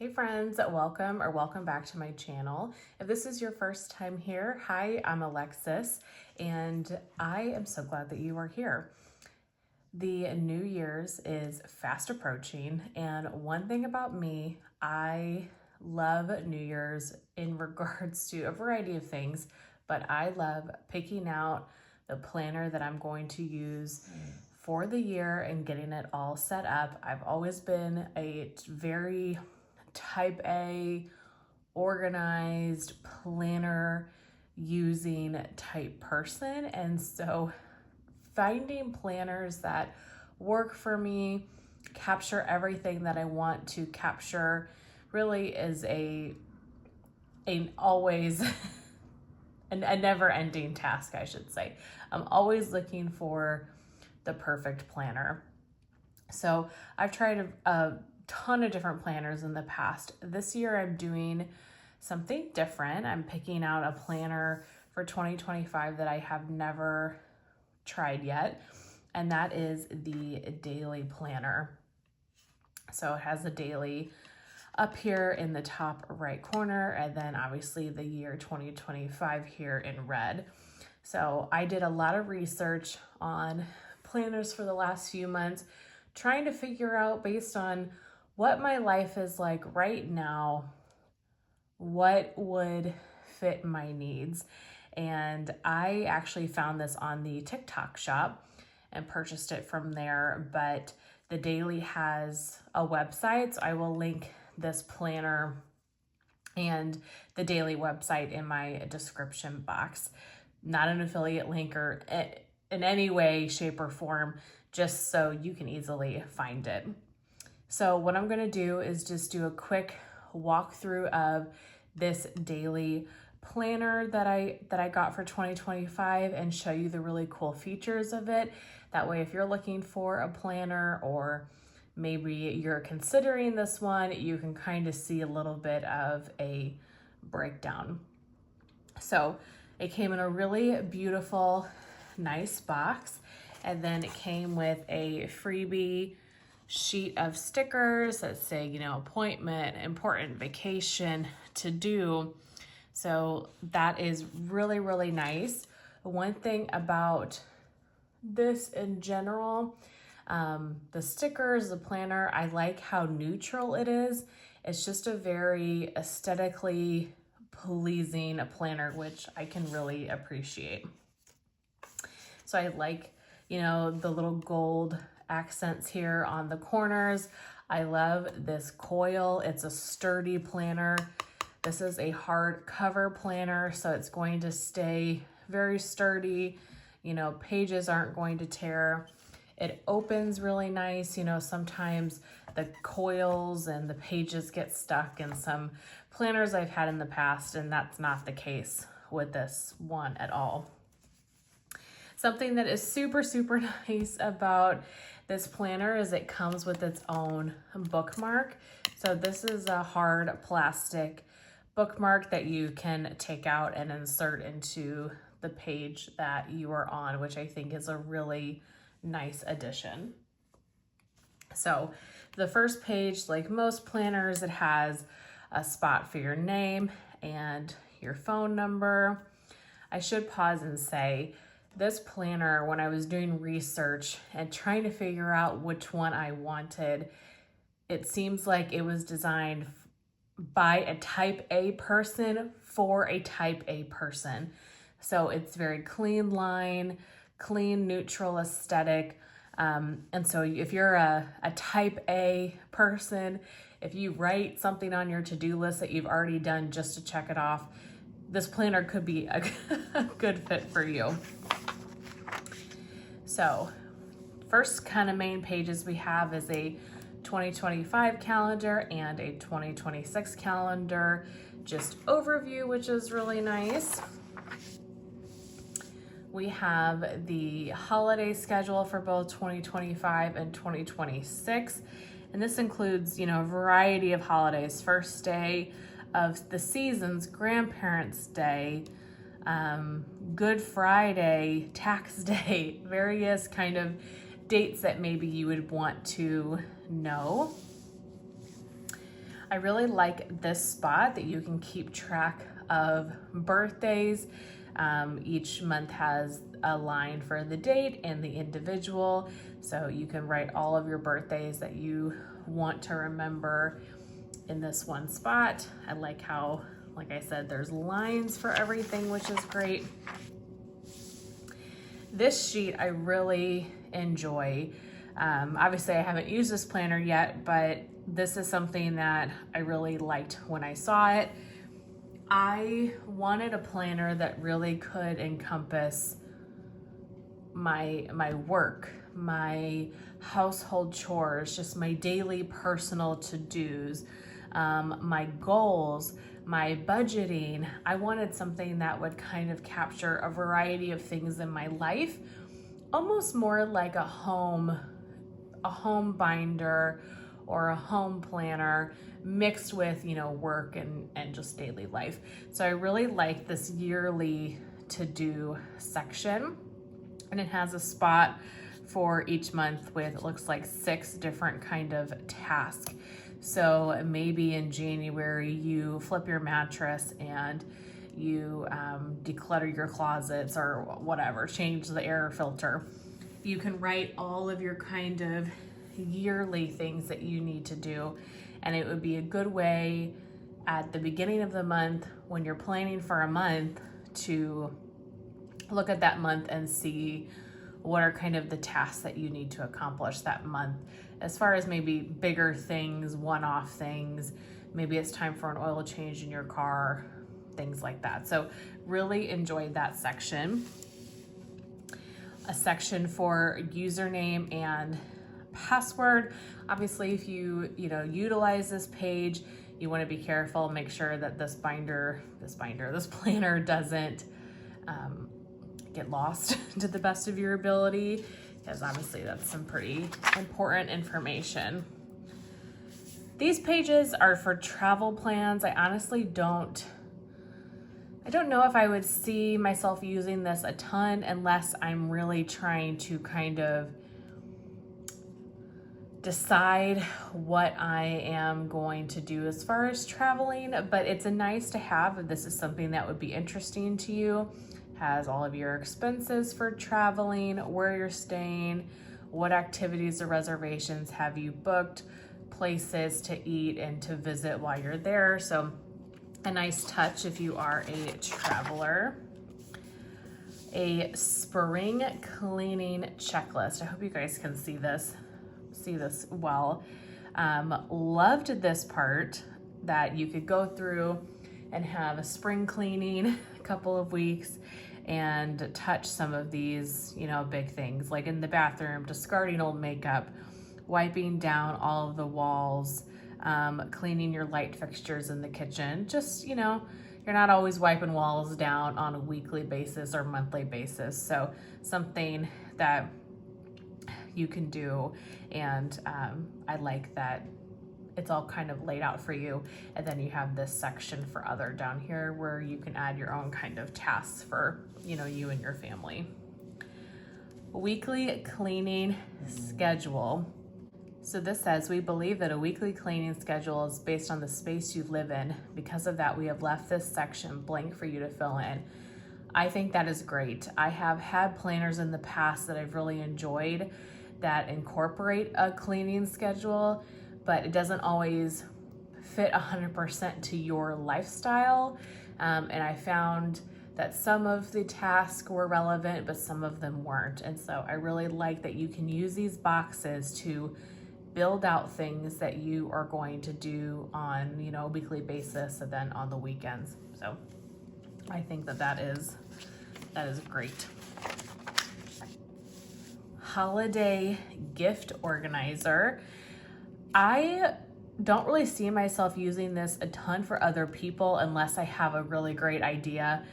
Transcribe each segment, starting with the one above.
Hey friends, welcome back to my channel. If this is your first time here, hi, I'm Alexis, and I am so glad that you are here. The New Year's is fast approaching, and one thing about me, I love New Year's in regards to a variety of things, but I love picking out the planner that I'm going to use for the year and getting it all set up. I've always been a very type A, organized, planner using type person. And so finding planners that work for me, capture everything that I want to capture, really is a always a never-ending task, I should say. I'm always looking for the perfect planner. So I've tried a ton of different planners in the past. This year I'm doing something different. I'm picking out a planner for 2025 that I have never tried yet, and that is the Dailee planner. So it has a Dailee up here in the top right corner, and then obviously the year 2025 here in red. So I did a lot of research on planners for the last few months, trying to figure out, based on what my life is like right now, what would fit my needs. And I actually found this on the TikTok shop and purchased it from there, but the Dailee has a website, so I will link this planner and the Dailee website in my description box. Not an affiliate link or in any way, shape, or form, just so you can easily find it. So what I'm gonna do is just do a quick walkthrough of this Dailee planner that I got for 2025 and show you the really cool features of it. That way, if you're looking for a planner, or maybe you're considering this one, you can kind of see a little bit of a breakdown. So it came in a really beautiful, nice box, and then it came with a freebie sheet of stickers that say, appointment, important, vacation, to do. So that is really, really nice. One thing about this in general, the stickers, the planner, I like how neutral it is. It's just a very aesthetically pleasing planner, which I can really appreciate. So I like, the little gold accents here on the corners. I love this coil. It's a sturdy planner. This is a hard cover planner, so it's going to stay very sturdy. Pages aren't going to tear. It opens really nice. Sometimes the coils and the pages get stuck in some planners I've had in the past, and that's not the case with this one at all. Something that is super, super nice about this planner is it comes with its own bookmark. So this is a hard plastic bookmark that you can take out and insert into the page that you are on, which I think is a really nice addition. So the first page, like most planners, it has a spot for your name and your phone number. I should pause and say, this planner, when I was doing research and trying to figure out which one I wanted, it seems like it was designed by a type A person for a type A person. So it's very clean line, clean, neutral aesthetic. And so if you're a type A person, if you write something on your to-do list that you've already done just to check it off, this planner could be a good fit for you. So first kind of main pages we have is a 2025 calendar and a 2026 calendar, just overview, which is really nice. We have the holiday schedule for both 2025 and 2026. And this includes, a variety of holidays. First day of the seasons, Grandparents' Day, Good Friday, Tax Day, various kind of dates that maybe you would want to know. I really like this spot that you can keep track of birthdays. Each month has a line for the date and the individual, so you can write all of your birthdays that you want to remember in this one spot. I like how, like I said, there's lines for everything, which is great. This sheet I really enjoy. Obviously I haven't used this planner yet, but this is something that I really liked when I saw it. I wanted a planner that really could encompass my work, my household chores, just my daily personal to-dos, my goals, my budgeting. I wanted something that would kind of capture a variety of things in my life, almost more like a home binder or a home planner mixed with, you know, work and just daily life. So I really like this yearly to-do section, and it has a spot for each month with, it looks like 6 different kind of tasks. So maybe in January you flip your mattress and you declutter your closets or whatever, change the air filter. You can write all of your kind of yearly things that you need to do, and it would be a good way at the beginning of the month when you're planning for a month to look at that month and see what are kind of the tasks that you need to accomplish that month, as far as maybe bigger things, one-off things. Maybe it's time for an oil change in your car, things like that. So really enjoyed that section. A section for username and password. Obviously, if you utilize this page, you want to be careful, make sure that this planner doesn't get lost to the best of your ability, because obviously that's some pretty important information. These pages are for travel plans. I honestly don't know if I would see myself using this a ton unless I'm really trying to kind of decide what I am going to do as far as traveling, but it's a nice to have if this is something that would be interesting to you. Has all of your expenses for traveling, where you're staying, what activities or reservations have you booked, places to eat and to visit while you're there. So a nice touch if you are a traveler. A spring cleaning checklist. I hope you guys can see this well. Loved this part that you could go through and have a spring cleaning a couple of weeks and touch some of these, big things like in the bathroom, discarding old makeup, wiping down all of the walls, cleaning your light fixtures in the kitchen. Just, you're not always wiping walls down on a weekly basis or monthly basis. So something that you can do, and I like that it's all kind of laid out for you, and then you have this section for other down here where you can add your own kind of tasks for you and your family. Weekly cleaning schedule. So this says, we believe that a weekly cleaning schedule is based on the space you live in. Because of that, we have left this section blank for you to fill in. I think that is great. I have had planners in the past that I've really enjoyed that incorporate a cleaning schedule, but it doesn't always fit 100% to your lifestyle. And I found that some of the tasks were relevant, but some of them weren't. And so I really like that you can use these boxes to build out things that you are going to do on, a weekly basis and then on the weekends. So I think that is great. Holiday gift organizer. I don't really see myself using this a ton for other people unless I have a really great idea.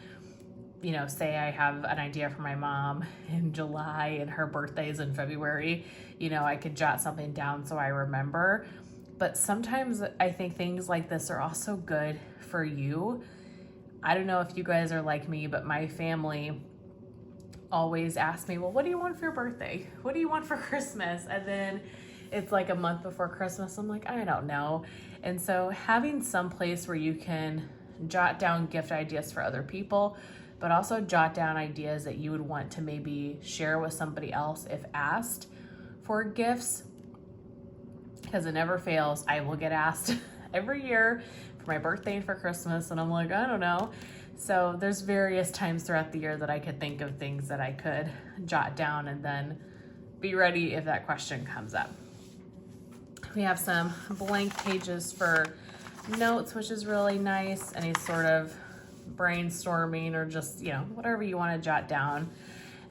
Say I have an idea for my mom in July and her birthday's in February, I could jot something down so I remember. But sometimes I think things like this are also good for you. I don't know if you guys are like me, but my family always asks me, well, what do you want for your birthday? What do you want for Christmas? And then it's like a month before Christmas. I'm like, I don't know. And so having some place where you can jot down gift ideas for other people, but also jot down ideas that you would want to maybe share with somebody else if asked for gifts, because it never fails. I will get asked every year for my birthday and for Christmas, and I'm like, I don't know. So there's various times throughout the year that I could think of things that I could jot down and then be ready if that question comes up. We have some blank pages for notes, which is really nice. Any sort of brainstorming or just, whatever you want to jot down.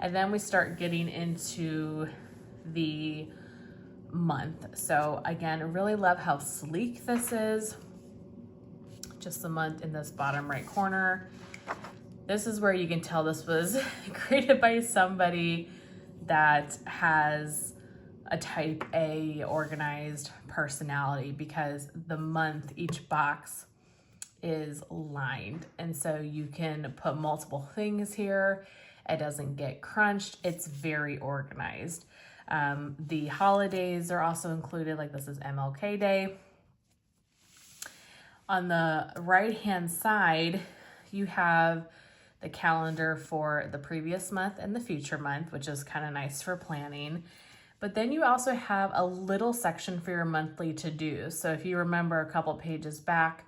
And then we start getting into the month. So again, I really love how sleek this is. Just the month in this bottom right corner. This is where you can tell this was created by somebody that has a type A organized personality, because the month, each box is lined. And so you can put multiple things here. It doesn't get crunched. It's very organized. The holidays are also included, like this is MLK Day. On the right-hand side, you have the calendar for the previous month and the future month, which is kind of nice for planning. But then you also have a little section for your monthly to-dos. So if you remember a couple pages back,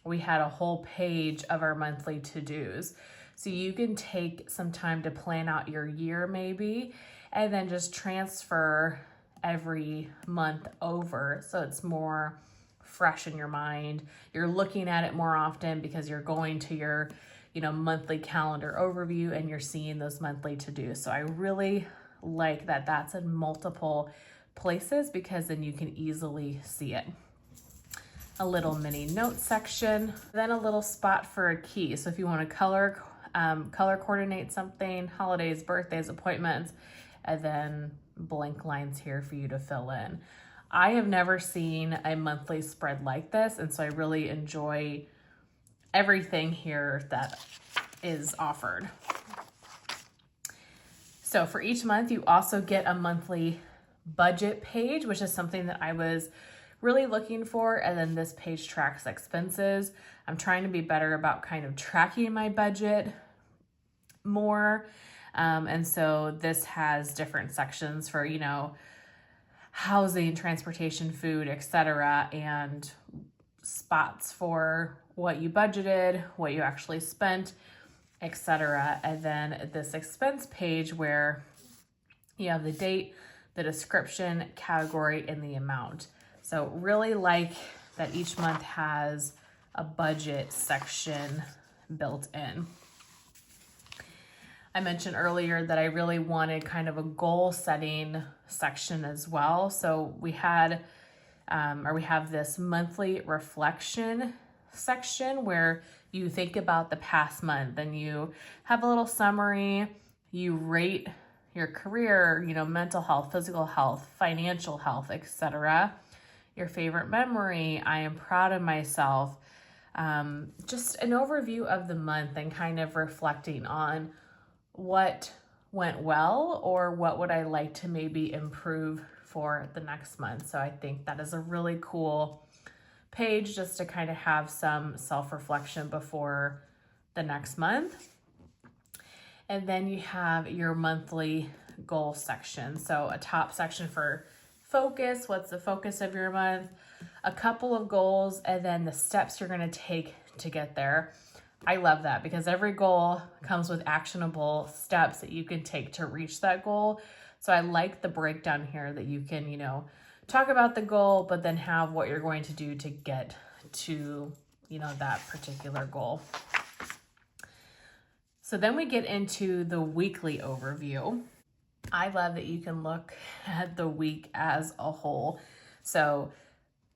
we had a whole page of our monthly to-dos. So you can take some time to plan out your year maybe, and then just transfer every month over so it's more fresh in your mind. You're looking at it more often because you're going to your, monthly calendar overview and you're seeing those monthly to-dos. So I really like that that's in multiple places, because then you can easily see it. A little mini note section, then a little spot for a key. So if you want to color coordinate something, holidays, birthdays, appointments, and then blank lines here for you to fill in. I have never seen a monthly spread like this, and so I really enjoy everything here that is offered. So for each month, you also get a monthly budget page, which is something that I was really looking for. And then this page tracks expenses. I'm trying to be better about kind of tracking my budget more. And so this has different sections for, housing, transportation, food, etc., and spots for what you budgeted, what you actually spent, etc. And then this expense page where you have the date, the description, category, and the amount. So really like that each month has a budget section built in. I mentioned earlier that I really wanted kind of a goal setting section as well. So we have this monthly reflection section where you think about the past month and you have a little summary, you rate your career, mental health, physical health, financial health, etc. Your favorite memory, I am proud of myself. Just an overview of the month and kind of reflecting on what went well or what would I like to maybe improve for the next month. So I think that is a really cool page just to kind of have some self-reflection before the next month. And then you have your monthly goal section. So a top section for focus, what's the focus of your month, a couple of goals, and then the steps you're going to take to get there. I love that because every goal comes with actionable steps that you can take to reach that goal. So I like the breakdown here that you can, talk about the goal, but then have what you're going to do to get to, that particular goal. So then we get into the weekly overview. I love that you can look at the week as a whole. So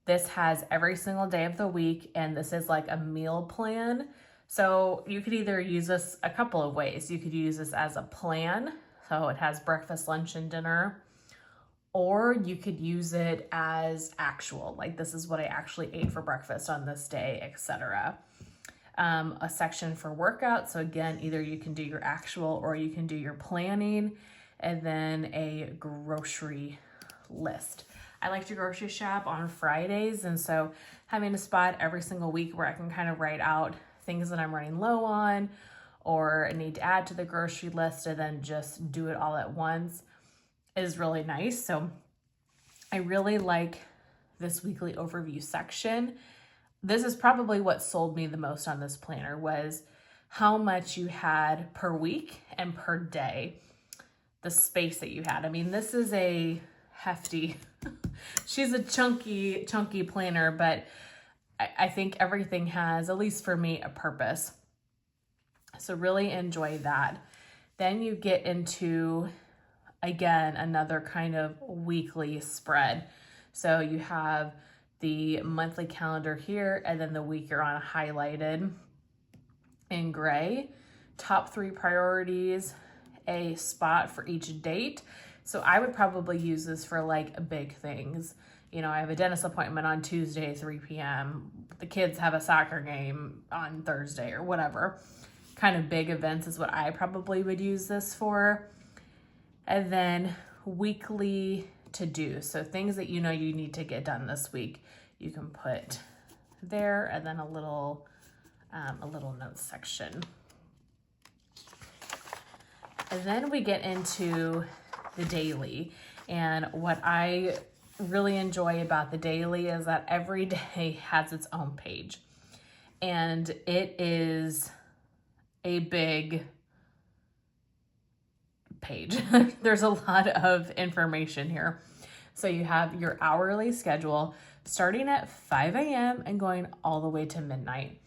this has every single day of the week, and this is like a meal plan. So you could either use this a couple of ways. You could use this as a plan. So it has breakfast, lunch, and dinner. Or you could use it as actual, like this is what I actually ate for breakfast on this day, etc. A section for workout. So again, either you can do your actual or you can do your planning, and then a grocery list. I like to grocery shop on Fridays, and so having a spot every single week where I can kind of write out things that I'm running low on or need to add to the grocery list and then just do it all at once is really nice. So I really like this weekly overview section. This is probably what sold me the most on this planner, was how much you had per week and per day, the space that you had. I mean, this is a hefty, she's a chunky planner, but I think everything has, at least for me, a purpose. So really enjoy that. Then you get into, again, another kind of weekly spread. So you have the monthly calendar here, and then the week you're on highlighted in gray. Top 3 priorities, a spot for each date. So I would probably use this for like big things. You know, I have a dentist appointment on Tuesday, 3 p.m. The kids have a soccer game on Thursday or whatever. Kind of big events is what I probably would use this for. And then weekly to-do. So things that you know you need to get done this week, you can put there, and then a little notes section. And then we get into the Dailee. And what I really enjoy about the Dailee is that every day has its own page. And it is a big page. There's a lot of information here. So you have your hourly schedule starting at 5 a.m. and going all the way to midnight.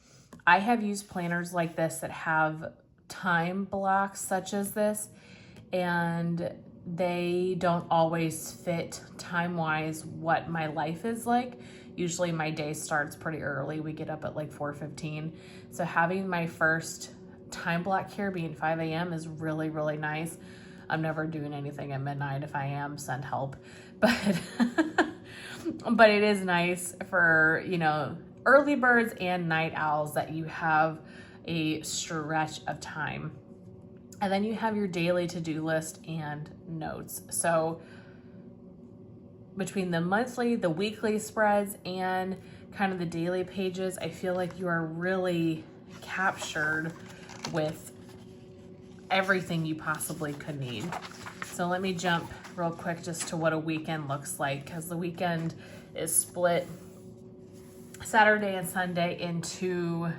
I have used planners like this that have time blocks such as this, and they don't always fit time-wise what my life is like. Usually my day starts pretty early. We get up at like 4:15. So having my first time block here being 5 a.m. is really, really nice. I'm never doing anything at midnight. If I am, send help. But but it is nice for, you know, early birds and night owls that you have a stretch of time. And then you have your daily to-do list and notes. So between the monthly, the weekly spreads, and kind of the daily pages, I feel like you are really captured with everything you possibly could need. So let me jump real quick just to what a weekend looks like, because the weekend is split Saturday and Sunday into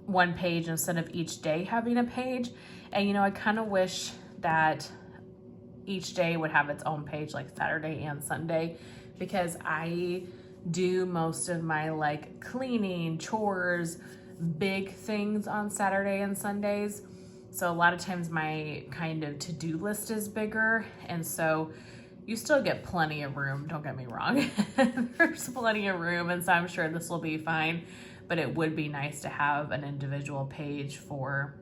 one page instead of each day having a page. And you know, I kind of wish that each day would have its own page, like Saturday and Sunday, because I do most of my like cleaning, chores, big things on Saturday and Sundays. So a lot of times my kind of to-do list is bigger, and so you still get plenty of room, don't get me wrong. There's plenty of room, and so I'm sure this will be fine, but it would be nice to have an individual page for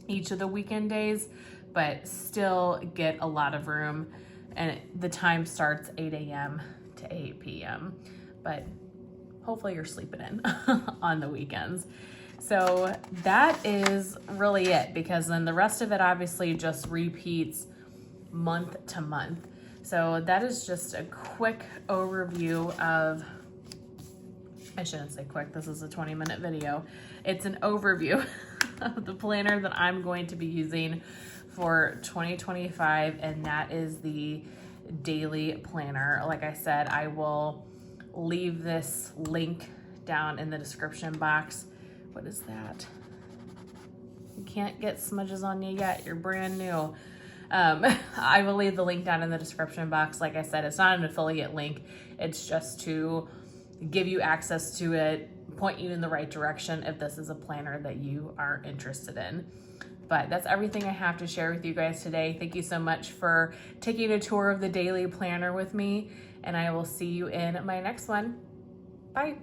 each of the weekend days, but still get a lot of room. And the time starts 8 a.m. to 8 p.m. But hopefully you're sleeping in on the weekends. So that is really it, because then the rest of it obviously just repeats month to month. So that is just a quick overview of, I shouldn't say quick, this is a 20-minute video. It's an overview of the planner that I'm going to be using for 2025, and that is the Dailee planner. Like I said, I will leave this link down in the description box. What is that? You can't get smudges on you yet. You're brand new. I will leave the link down in the description box. Like I said, it's not an affiliate link. It's just to give you access to it, point you in the right direction if this is a planner that you are interested in. But that's everything I have to share with you guys today. Thank you so much for taking a tour of the Dailee planner with me, and I will see you in my next one. Bye.